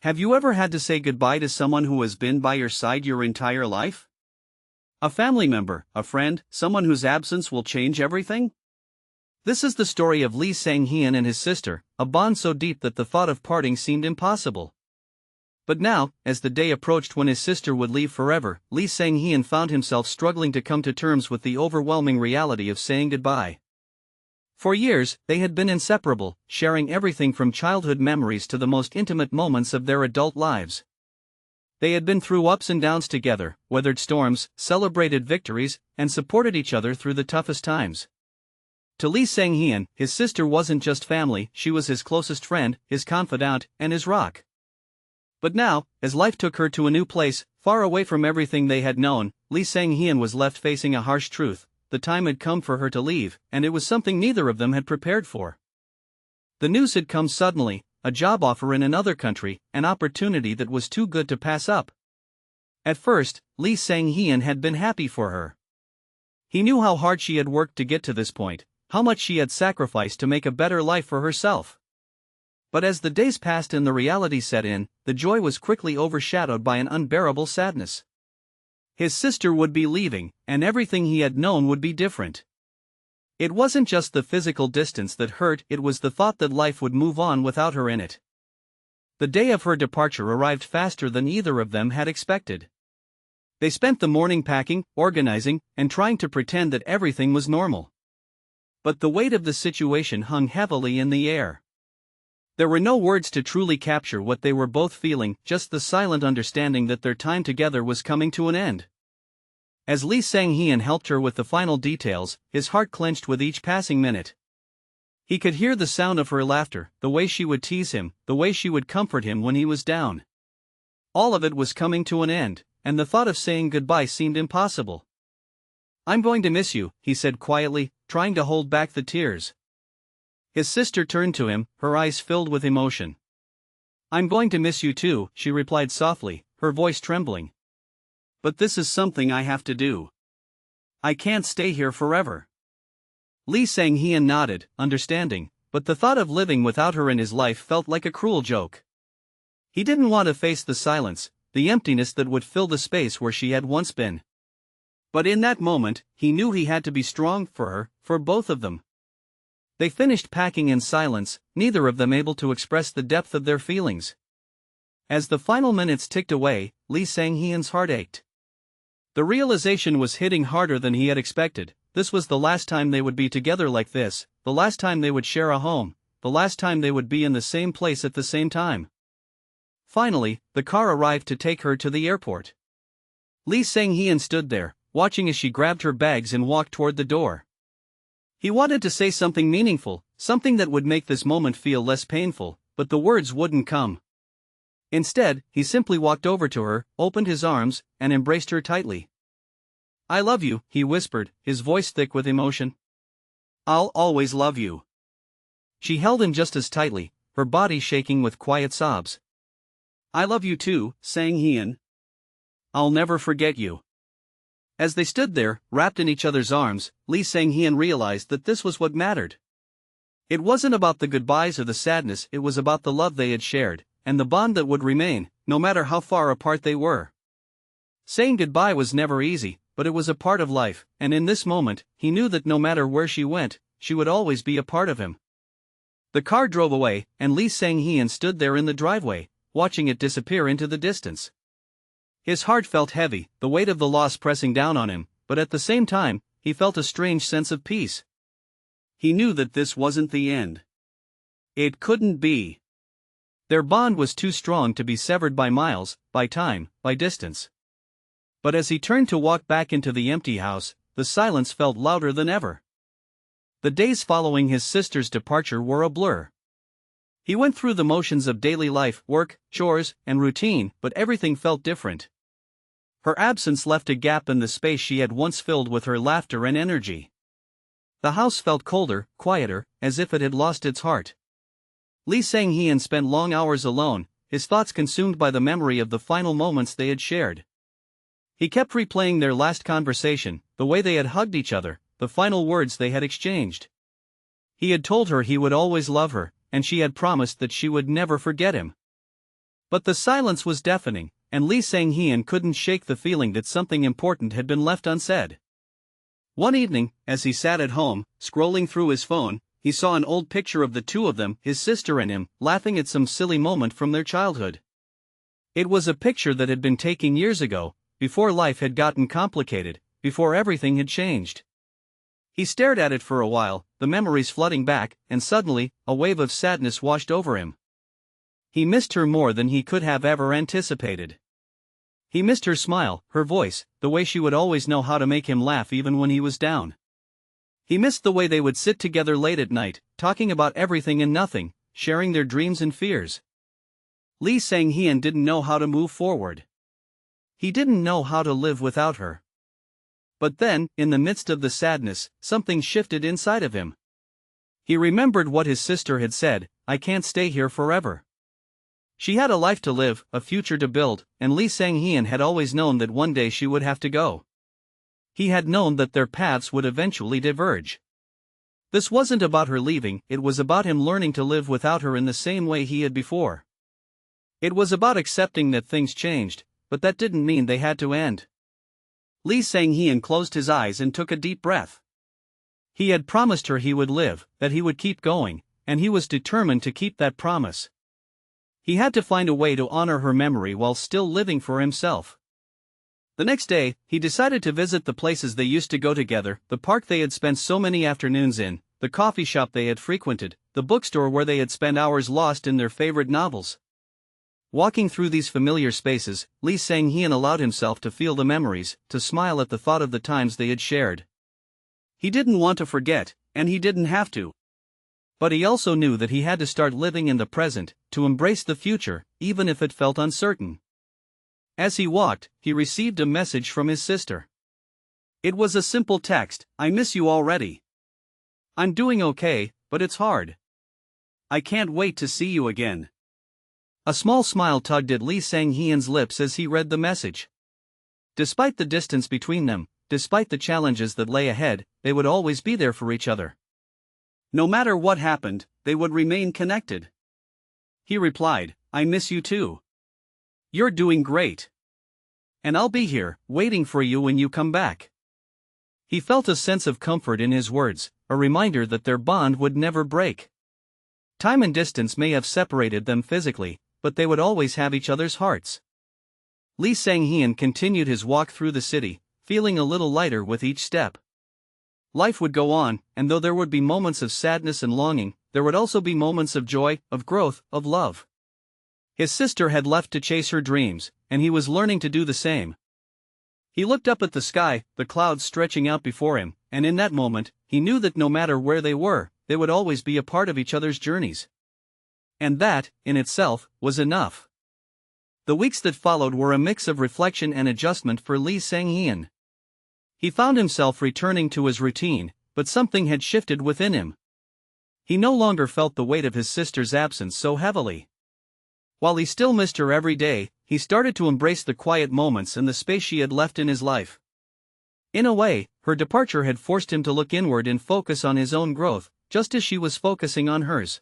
Have you ever had to say goodbye to someone who has been by your side your entire life? A family member, a friend, someone whose absence will change everything? This is the story of Lee Sang-hyun and his sister, a bond so deep that the thought of parting seemed impossible. But now, as the day approached when his sister would leave forever, Lee Sang-hyun found himself struggling to come to terms with the overwhelming reality of saying goodbye. For years, they had been inseparable, sharing everything from childhood memories to the most intimate moments of their adult lives. They had been through ups and downs together, weathered storms, celebrated victories, and supported each other through the toughest times. To Lee Sang-hyun, his sister wasn't just family, she was his closest friend, his confidant, and his rock. But now, as life took her to a new place, far away from everything they had known, Lee Sang-hyun was left facing a harsh truth. The time had come for her to leave, and it was something neither of them had prepared for. The news had come suddenly, a job offer in another country, an opportunity that was too good to pass up. At first, Lee Sang-hyun had been happy for her. He knew how hard she had worked to get to this point, how much she had sacrificed to make a better life for herself. But as the days passed and the reality set in, the joy was quickly overshadowed by an unbearable sadness. His sister would be leaving, and everything he had known would be different. It wasn't just the physical distance that hurt, it was the thought that life would move on without her in it. The day of her departure arrived faster than either of them had expected. They spent the morning packing, organizing, and trying to pretend that everything was normal. But the weight of the situation hung heavily in the air. There were no words to truly capture what they were both feeling, just the silent understanding that their time together was coming to an end. As Lee Sang-hyun helped her with the final details, his heart clenched with each passing minute. He could hear the sound of her laughter, the way she would tease him, the way she would comfort him when he was down. All of it was coming to an end, and the thought of saying goodbye seemed impossible. "I'm going to miss you," he said quietly, trying to hold back the tears. His sister turned to him, her eyes filled with emotion. "I'm going to miss you too," she replied softly, her voice trembling. "But this is something I have to do. I can't stay here forever." Lee Sang-hyun nodded, understanding, but the thought of living without her in his life felt like a cruel joke. He didn't want to face the silence, the emptiness that would fill the space where she had once been. But in that moment, he knew he had to be strong for her, for both of them. They finished packing in silence, neither of them able to express the depth of their feelings. As the final minutes ticked away, Lee Sang-hyun's heart ached. The realization was hitting harder than he had expected. This was the last time they would be together like this, the last time they would share a home, the last time they would be in the same place at the same time. Finally, the car arrived to take her to the airport. Lee Sang-hyun stood there, watching as she grabbed her bags and walked toward the door. He wanted to say something meaningful, something that would make this moment feel less painful, but the words wouldn't come. Instead, he simply walked over to her, opened his arms, and embraced her tightly. "I love you," he whispered, his voice thick with emotion. "I'll always love you." She held him just as tightly, her body shaking with quiet sobs. "I love you too, Sang-hyun. I'll never forget you." As they stood there, wrapped in each other's arms, Lee Sang-hyun realized that this was what mattered. It wasn't about the goodbyes or the sadness, it was about the love they had shared, and the bond that would remain, no matter how far apart they were. Saying goodbye was never easy, but it was a part of life, and in this moment, he knew that no matter where she went, she would always be a part of him. The car drove away, and Lee Sang-hyun stood there in the driveway, watching it disappear into the distance. His heart felt heavy, the weight of the loss pressing down on him, but at the same time, he felt a strange sense of peace. He knew that this wasn't the end. It couldn't be. Their bond was too strong to be severed by miles, by time, by distance. But as he turned to walk back into the empty house, the silence felt louder than ever. The days following his sister's departure were a blur. He went through the motions of daily life, work, chores, and routine, but everything felt different. Her absence left a gap in the space she had once filled with her laughter and energy. The house felt colder, quieter, as if it had lost its heart. Lee Sang-hyun spent long hours alone, his thoughts consumed by the memory of the final moments they had shared. He kept replaying their last conversation, the way they had hugged each other, the final words they had exchanged. He had told her he would always love her, and she had promised that she would never forget him. But the silence was deafening, and Lee Sang-heon couldn't shake the feeling that something important had been left unsaid. One evening, as he sat at home, scrolling through his phone, he saw an old picture of the two of them, his sister and him, laughing at some silly moment from their childhood. It was a picture that had been taken years ago, before life had gotten complicated, before everything had changed. He stared at it for a while, the memories flooding back, and suddenly, a wave of sadness washed over him. He missed her more than he could have ever anticipated. He missed her smile, her voice, the way she would always know how to make him laugh even when he was down. He missed the way they would sit together late at night, talking about everything and nothing, sharing their dreams and fears. Lee Sang-heon didn't know how to move forward. He didn't know how to live without her. But then, in the midst of the sadness, something shifted inside of him. He remembered what his sister had said, "I can't stay here forever." She had a life to live, a future to build, and Lee Sang-heon had always known that one day she would have to go. He had known that their paths would eventually diverge. This wasn't about her leaving, it was about him learning to live without her in the same way he had before. It was about accepting that things changed, but that didn't mean they had to end. Lee Sang-heon closed his eyes and took a deep breath. He had promised her he would live, that he would keep going, and he was determined to keep that promise. He had to find a way to honor her memory while still living for himself. The next day, he decided to visit the places they used to go together, the park they had spent so many afternoons in, the coffee shop they had frequented, the bookstore where they had spent hours lost in their favorite novels. Walking through these familiar spaces, Lee Sang-heon allowed himself to feel the memories, to smile at the thought of the times they had shared. He didn't want to forget, and he didn't have to. But he also knew that he had to start living in the present, to embrace the future, even if it felt uncertain. As he walked, he received a message from his sister. It was a simple text, "I miss you already. I'm doing okay, but it's hard. I can't wait to see you again." A small smile tugged at Lee Sang-heon's lips as he read the message. Despite the distance between them, despite the challenges that lay ahead, they would always be there for each other. No matter what happened, they would remain connected. He replied, "I miss you too. You're doing great. And I'll be here, waiting for you when you come back." He felt a sense of comfort in his words, a reminder that their bond would never break. Time and distance may have separated them physically, but they would always have each other's hearts. Lee Sang-heon continued his walk through the city, feeling a little lighter with each step. Life would go on, and though there would be moments of sadness and longing, there would also be moments of joy, of growth, of love. His sister had left to chase her dreams, and he was learning to do the same. He looked up at the sky, the clouds stretching out before him, and in that moment, he knew that no matter where they were, they would always be a part of each other's journeys. And that, in itself, was enough. The weeks that followed were a mix of reflection and adjustment for Lee Sang-heon. He found himself returning to his routine, but something had shifted within him. He no longer felt the weight of his sister's absence so heavily. While he still missed her every day, he started to embrace the quiet moments and the space she had left in his life. In a way, her departure had forced him to look inward and focus on his own growth, just as she was focusing on hers.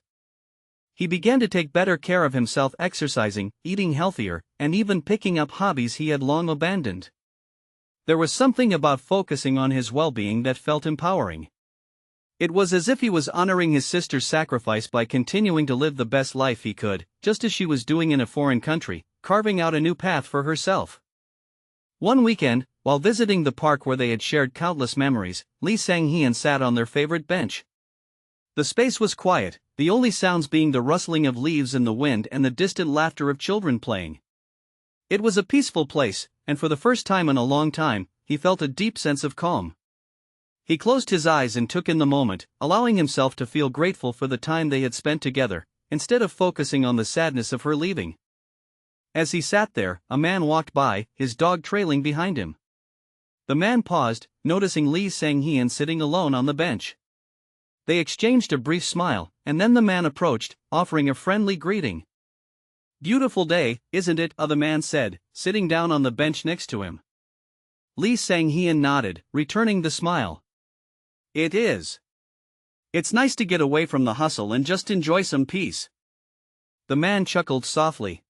He began to take better care of himself, exercising, eating healthier, and even picking up hobbies he had long abandoned. There was something about focusing on his well-being that felt empowering. It was as if he was honoring his sister's sacrifice by continuing to live the best life he could, just as she was doing in a foreign country, carving out a new path for herself. One weekend, while visiting the park where they had shared countless memories, Lee Sang-heon sat on their favorite bench. The space was quiet, the only sounds being the rustling of leaves in the wind and the distant laughter of children playing. It was a peaceful place, and for the first time in a long time, he felt a deep sense of calm. He closed his eyes and took in the moment, allowing himself to feel grateful for the time they had spent together, instead of focusing on the sadness of her leaving. As he sat there, a man walked by, his dog trailing behind him. The man paused, noticing Lee Sang-heon sitting alone on the bench. They exchanged a brief smile, and then the man approached, offering a friendly greeting. "Beautiful day, isn't it?" the man said, sitting down on the bench next to him. Lee Sang-heon nodded, returning the smile. "It is. It's nice to get away from the hustle and just enjoy some peace." The man chuckled softly.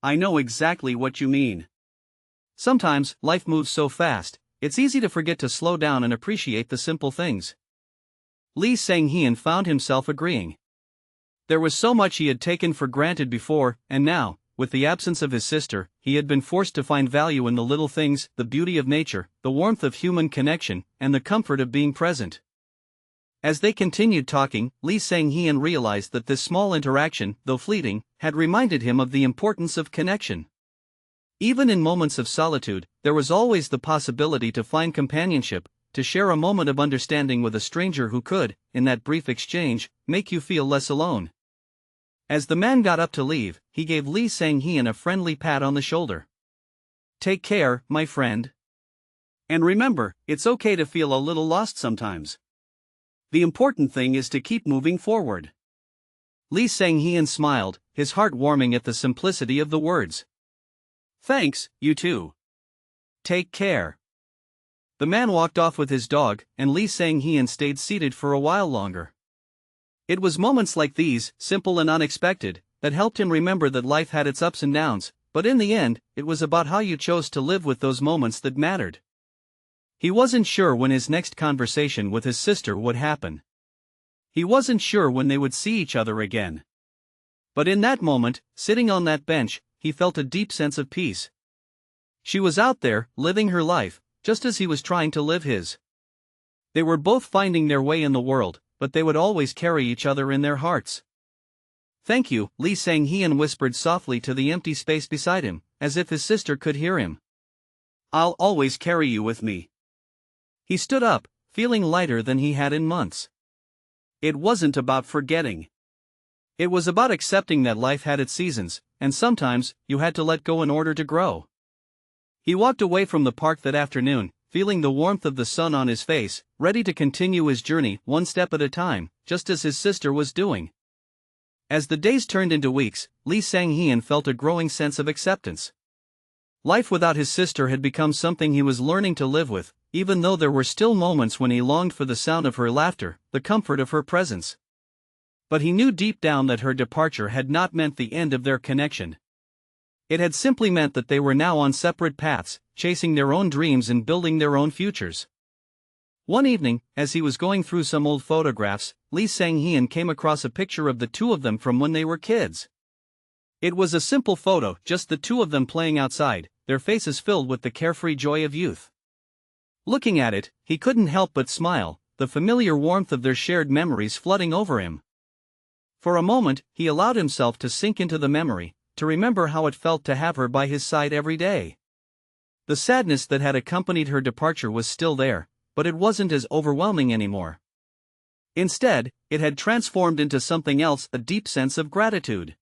I know exactly what you mean. Sometimes, life moves so fast, it's easy to forget to slow down and appreciate the simple things. Lee Sang-hyun found himself agreeing. There was so much he had taken for granted before, and now, with the absence of his sister, he had been forced to find value in the little things, the beauty of nature, the warmth of human connection, and the comfort of being present. As they continued talking, Lee Sang-hyun realized that this small interaction, though fleeting, had reminded him of the importance of connection. Even in moments of solitude, there was always the possibility to find companionship, to share a moment of understanding with a stranger who could, in that brief exchange, make you feel less alone. As the man got up to leave, he gave Lee Sang-hyun a friendly pat on the shoulder. "Take care, my friend. And remember, it's okay to feel a little lost sometimes. The important thing is to keep moving forward." Lee Sang-hyun smiled, his heart warming at the simplicity of the words. "Thanks, you too. Take care." The man walked off with his dog, and Lee Sang-hyun stayed seated for a while longer. It was moments like these, simple and unexpected, that helped him remember that life had its ups and downs, but in the end, it was about how you chose to live with those moments that mattered. He wasn't sure when his next conversation with his sister would happen. He wasn't sure when they would see each other again. But in that moment, sitting on that bench, he felt a deep sense of peace. She was out there, living her life, just as he was trying to live his. They were both finding their way in the world, but they would always carry each other in their hearts. "Thank you," Lee Sang-hyun whispered softly to the empty space beside him, as if his sister could hear him. "I'll always carry you with me." He stood up, feeling lighter than he had in months. It wasn't about forgetting. It was about accepting that life had its seasons, and sometimes, you had to let go in order to grow. He walked away from the park that afternoon, feeling the warmth of the sun on his face, ready to continue his journey one step at a time, just as his sister was doing. As the days turned into weeks, Lee Sang-hyun felt a growing sense of acceptance. Life without his sister had become something he was learning to live with, even though there were still moments when he longed for the sound of her laughter, the comfort of her presence. But he knew deep down that her departure had not meant the end of their connection. It had simply meant that they were now on separate paths, chasing their own dreams and building their own futures. One evening, as he was going through some old photographs, Lee Sang-hyun came across a picture of the two of them from when they were kids. It was a simple photo, just the two of them playing outside, their faces filled with the carefree joy of youth. Looking at it, he couldn't help but smile, the familiar warmth of their shared memories flooding over him. For a moment, he allowed himself to sink into the memory, to remember how it felt to have her by his side every day. The sadness that had accompanied her departure was still there, but it wasn't as overwhelming anymore. Instead, it had transformed into something else, a deep sense of gratitude.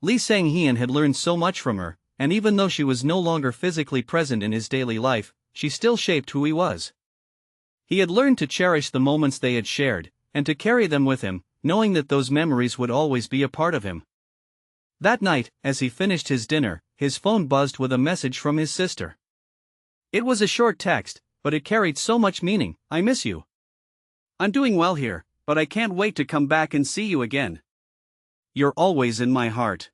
Lee Sang-hyun had learned so much from her, and even though she was no longer physically present in his daily life, she still shaped who he was. He had learned to cherish the moments they had shared, and to carry them with him, knowing that those memories would always be a part of him. That night, as he finished his dinner, his phone buzzed with a message from his sister. It was a short text, but it carried so much meaning. "I miss you. I'm doing well here, but I can't wait to come back and see you again. You're always in my heart."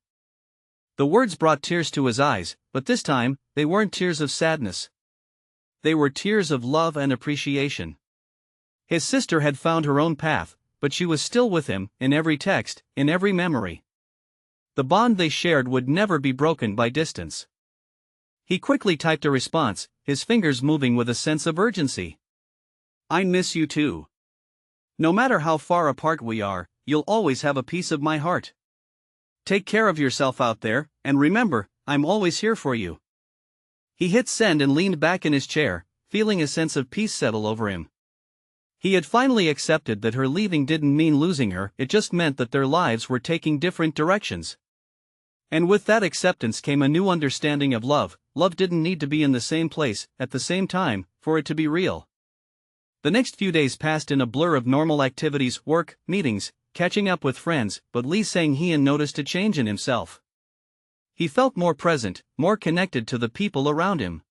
The words brought tears to his eyes, but this time, they weren't tears of sadness. They were tears of love and appreciation. His sister had found her own path, but she was still with him, in every text, in every memory. The bond they shared would never be broken by distance. He quickly typed a response, his fingers moving with a sense of urgency. "I miss you too. No matter how far apart we are, you'll always have a piece of my heart. Take care of yourself out there, and remember, I'm always here for you." He hit send and leaned back in his chair, feeling a sense of peace settle over him. He had finally accepted that her leaving didn't mean losing her, it just meant that their lives were taking different directions. And with that acceptance came a new understanding of love. Love didn't need to be in the same place, at the same time, for it to be real. The next few days passed in a blur of normal activities, work, meetings, catching up with friends, but Lee Sang-hyun noticed a change in himself. He felt more present, more connected to the people around him.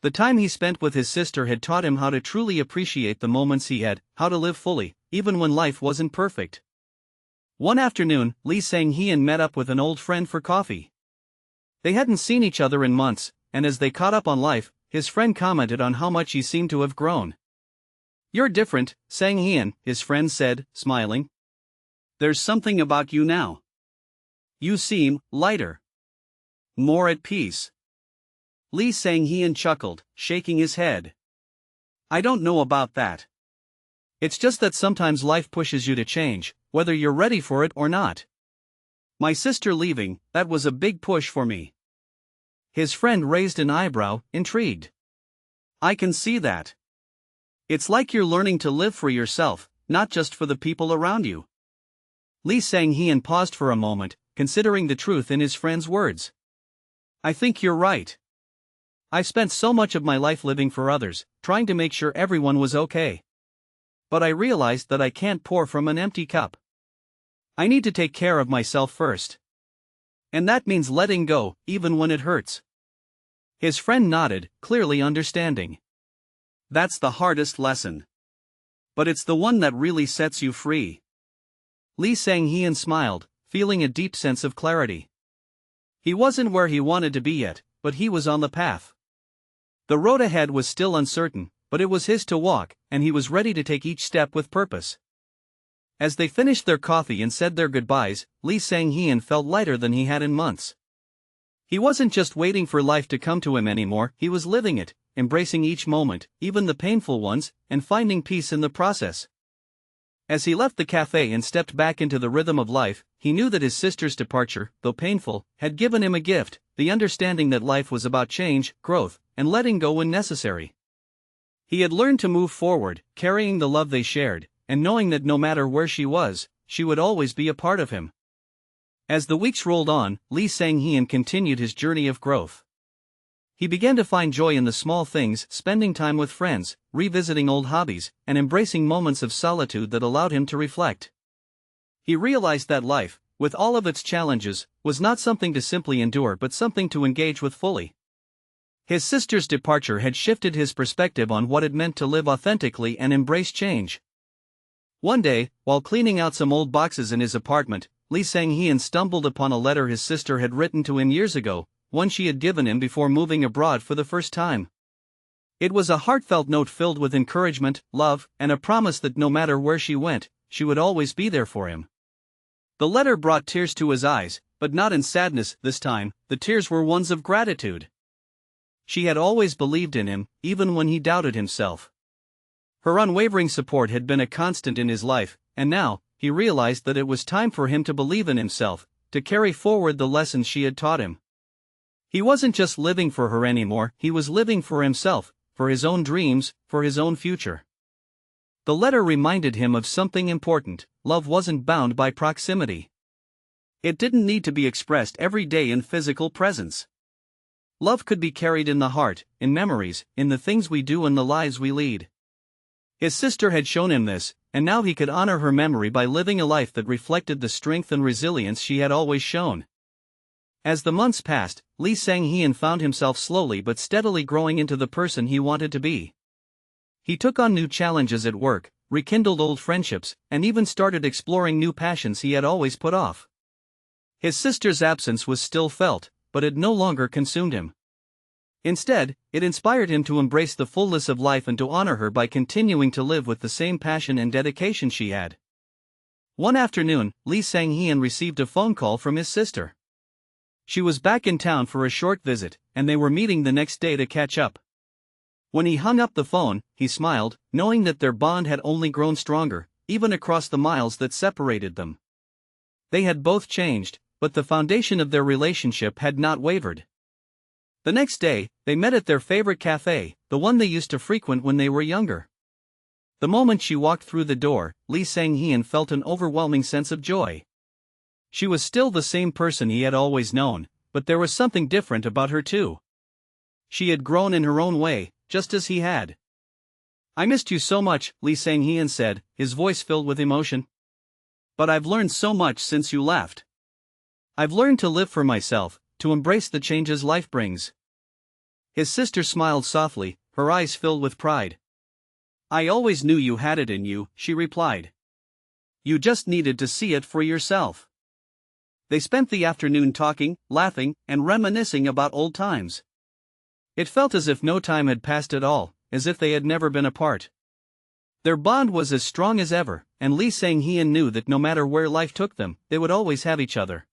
The time he spent with his sister had taught him how to truly appreciate the moments he had, how to live fully, even when life wasn't perfect. One afternoon, Lee Sang-hyun met up with an old friend for coffee. They hadn't seen each other in months, and as they caught up on life, his friend commented on how much he seemed to have grown. "You're different," Sang Heon, his friend said, smiling. "There's something about you now. You seem lighter. More at peace." Lee Sang Heon chuckled, shaking his head. "I don't know about that. It's just that sometimes life pushes you to change, whether you're ready for it or not. My sister leaving, that was a big push for me." His friend raised an eyebrow, intrigued. "I can see that. It's like you're learning to live for yourself, not just for the people around you." Lee Sang Heon paused for a moment, considering the truth in his friend's words. "I think you're right. I've spent so much of my life living for others, trying to make sure everyone was okay. But I realized that I can't pour from an empty cup. I need to take care of myself first. And that means letting go, even when it hurts." His friend nodded, clearly understanding. "That's the hardest lesson. But it's the one that really sets you free." Lee Sang Heon smiled, feeling a deep sense of clarity. He wasn't where he wanted to be yet, but he was on the path. The road ahead was still uncertain, but it was his to walk, and he was ready to take each step with purpose. As they finished their coffee and said their goodbyes, Lee Sang Heon felt lighter than he had in months. He wasn't just waiting for life to come to him anymore, he was living it, embracing each moment, even the painful ones, and finding peace in the process. As he left the cafe and stepped back into the rhythm of life, he knew that his sister's departure, though painful, had given him a gift, the understanding that life was about change, growth, and letting go when necessary. He had learned to move forward, carrying the love they shared, and knowing that no matter where she was, she would always be a part of him. As the weeks rolled on, Lee Sang Heon continued his journey of growth. He began to find joy in the small things, spending time with friends, revisiting old hobbies, and embracing moments of solitude that allowed him to reflect. He realized that life, with all of its challenges, was not something to simply endure but something to engage with fully. His sister's departure had shifted his perspective on what it meant to live authentically and embrace change. One day, while cleaning out some old boxes in his apartment, Lee Sang Heon stumbled upon a letter his sister had written to him years ago, one she had given him before moving abroad for the first time. It was a heartfelt note filled with encouragement, love, and a promise that no matter where she went, she would always be there for him. The letter brought tears to his eyes, but not in sadness this time. The tears were ones of gratitude. She had always believed in him, even when he doubted himself. Her unwavering support had been a constant in his life, and now, he realized that it was time for him to believe in himself, to carry forward the lessons she had taught him. He wasn't just living for her anymore, he was living for himself, for his own dreams, for his own future. The letter reminded him of something important: love wasn't bound by proximity. It didn't need to be expressed every day in physical presence. Love could be carried in the heart, in memories, in the things we do and the lives we lead. His sister had shown him this, and now he could honor her memory by living a life that reflected the strength and resilience she had always shown. As the months passed, Lee Sang Heon found himself slowly but steadily growing into the person he wanted to be. He took on new challenges at work, rekindled old friendships, and even started exploring new passions he had always put off. His sister's absence was still felt, but it no longer consumed him. Instead, it inspired him to embrace the fullness of life and to honor her by continuing to live with the same passion and dedication she had. One afternoon, Lee Sang Heon received a phone call from his sister. She was back in town for a short visit, and they were meeting the next day to catch up. When he hung up the phone, he smiled, knowing that their bond had only grown stronger, even across the miles that separated them. They had both changed, but the foundation of their relationship had not wavered. The next day, they met at their favorite cafe, the one they used to frequent when they were younger. The moment she walked through the door, Lee Sang Heon felt an overwhelming sense of joy. She was still the same person he had always known, but there was something different about her too. She had grown in her own way, just as he had. "I missed you so much," Lee Sang Heon said, his voice filled with emotion. "But I've learned so much since you left. I've learned to live for myself, to embrace the changes life brings." His sister smiled softly, her eyes filled with pride. "I always knew you had it in you," she replied. "You just needed to see it for yourself." They spent the afternoon talking, laughing, and reminiscing about old times. It felt as if no time had passed at all, as if they had never been apart. Their bond was as strong as ever, and Lee Sang-heon knew that no matter where life took them, they would always have each other.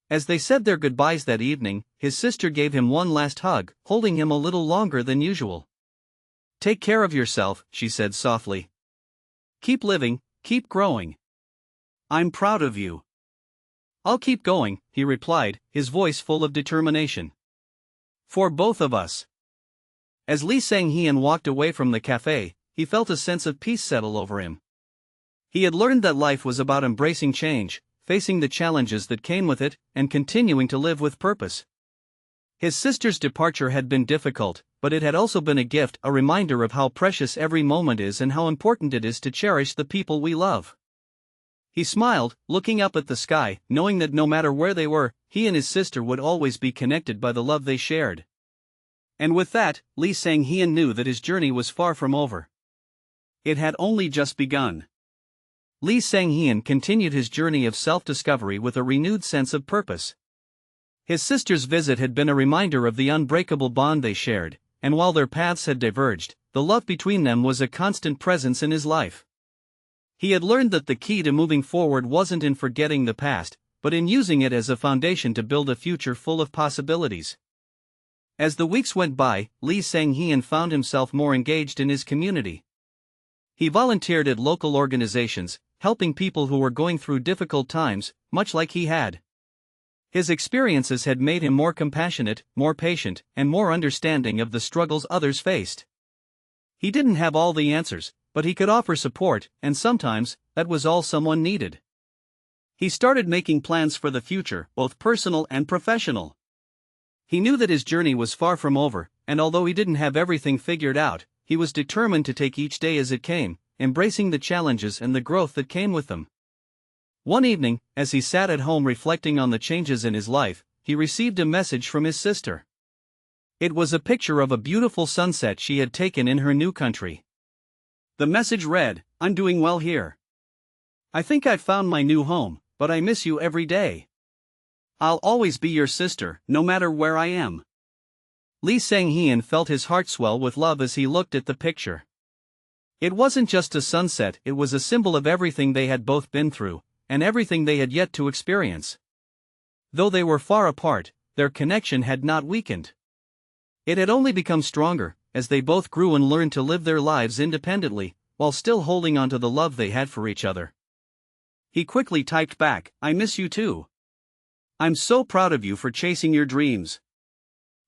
As they said their goodbyes that evening, his sister gave him one last hug, holding him a little longer than usual. "Take care of yourself," she said softly. "Keep living, keep growing. I'm proud of you." "I'll keep going," he replied, his voice full of determination. "For both of us." As Lee Sang-heon walked away from the cafe, he felt a sense of peace settle over him. He had learned that life was about embracing change, facing the challenges that came with it, and continuing to live with purpose. His sister's departure had been difficult, but it had also been a gift, a reminder of how precious every moment is and how important it is to cherish the people we love. He smiled, looking up at the sky, knowing that no matter where they were, he and his sister would always be connected by the love they shared. And with that, Lee Sang-heon knew that his journey was far from over. It had only just begun. Lee Sang-heon continued his journey of self-discovery with a renewed sense of purpose. His sister's visit had been a reminder of the unbreakable bond they shared, and while their paths had diverged, the love between them was a constant presence in his life. He had learned that the key to moving forward wasn't in forgetting the past, but in using it as a foundation to build a future full of possibilities. As the weeks went by, Lee Sang-heon found himself more engaged in his community. He volunteered at local organizations, helping people who were going through difficult times, much like he had. His experiences had made him more compassionate, more patient, and more understanding of the struggles others faced. He didn't have all the answers, but he could offer support, and sometimes, that was all someone needed. He started making plans for the future, both personal and professional. He knew that his journey was far from over, and although he didn't have everything figured out, he was determined to take each day as it came, embracing the challenges and the growth that came with them. One evening, as he sat at home reflecting on the changes in his life, he received a message from his sister. It was a picture of a beautiful sunset she had taken in her new country. The message read, "I'm doing well here. I think I've found my new home, but I miss you every day. I'll always be your sister, no matter where I am." Lee Sang-heon felt his heart swell with love as he looked at the picture. It wasn't just a sunset, it was a symbol of everything they had both been through, and everything they had yet to experience. Though they were far apart, their connection had not weakened. It had only become stronger, as they both grew and learned to live their lives independently, while still holding on to the love they had for each other. He quickly typed back, "I miss you too. I'm so proud of you for chasing your dreams.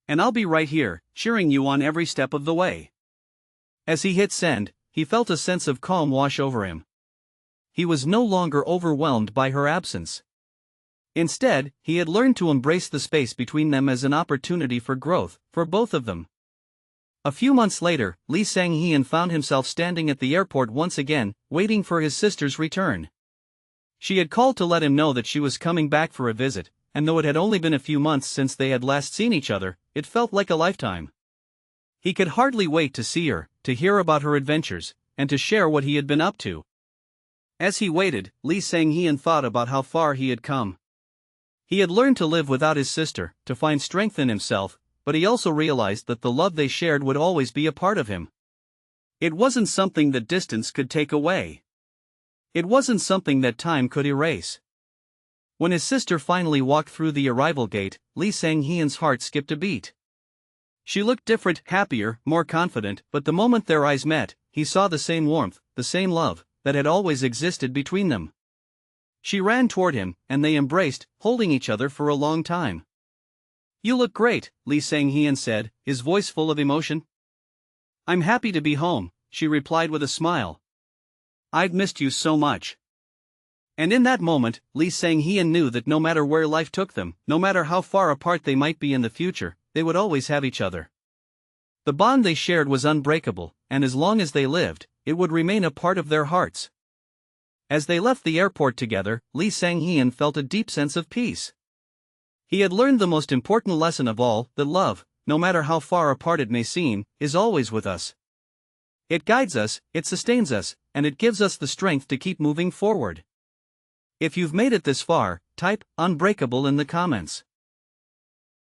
And I'll be right here, cheering you on every step of the way." As he hit send, he felt a sense of calm wash over him. He was no longer overwhelmed by her absence. Instead, he had learned to embrace the space between them as an opportunity for growth, for both of them. A few months later, Lee Sang-heon found himself standing at the airport once again, waiting for his sister's return. She had called to let him know that she was coming back for a visit, and though it had only been a few months since they had last seen each other, it felt like a lifetime. He could hardly wait to see her, to hear about her adventures, and to share what he had been up to. As he waited, Lee Sang-heon thought about how far he had come. He had learned to live without his sister, to find strength in himself, but he also realized that the love they shared would always be a part of him. It wasn't something that distance could take away. It wasn't something that time could erase. When his sister finally walked through the arrival gate, Lee Sang-heon's heart skipped a beat. She looked different, happier, more confident, but the moment their eyes met, he saw the same warmth, the same love, that had always existed between them. She ran toward him, and they embraced, holding each other for a long time. "You look great," Lee Sang-heon said, his voice full of emotion. "I'm happy to be home," she replied with a smile. "I've missed you so much." And in that moment, Lee Sang-heon knew that no matter where life took them, no matter how far apart they might be in the future, they would always have each other. The bond they shared was unbreakable, and as long as they lived, it would remain a part of their hearts. As they left the airport together, Lee Sang-heon felt a deep sense of peace. He had learned the most important lesson of all, that love, no matter how far apart it may seem, is always with us. It guides us, it sustains us, and it gives us the strength to keep moving forward. If you've made it this far, type unbreakable in the comments.